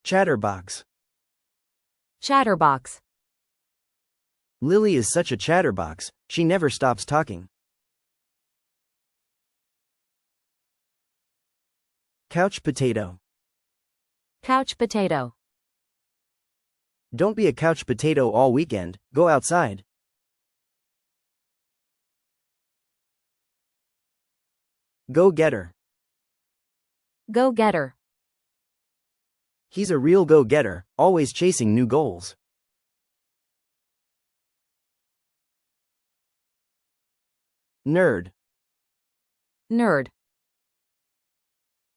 Chatterbox. Chatterbox. Lily is such a chatterbox, she never stops talking. Couch potato. Couch potato. Don't be a couch potato all weekend, go outside. Go-getter. Go-getter. He's a real go-getter, always chasing new goals. Nerd. Nerd.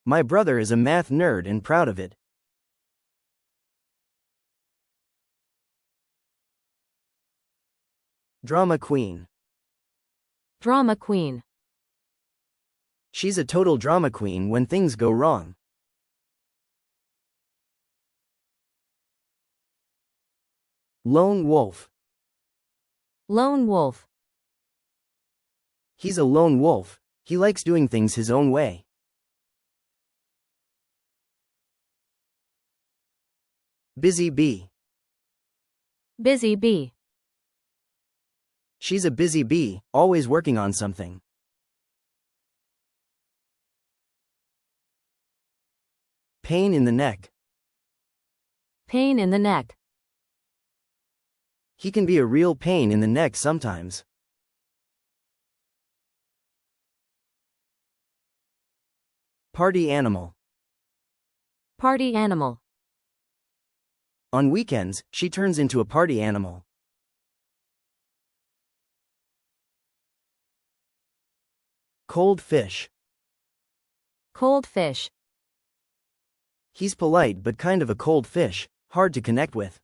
My brother is a math nerd and proud of it. Drama queen. Drama queen. She's a total drama queen when things go wrong. Lone wolf. Lone wolf. He's a lone wolf, he likes doing things his own way. Busy bee. Busy bee. She's a busy bee, always working on something. Pain in the neck. Pain in the neck. He can be a real pain in the neck sometimes. Party animal. Party animal. On weekends, she turns into a party animal. Cold fish. Cold fish. He's polite but kind of a cold fish, hard to connect with.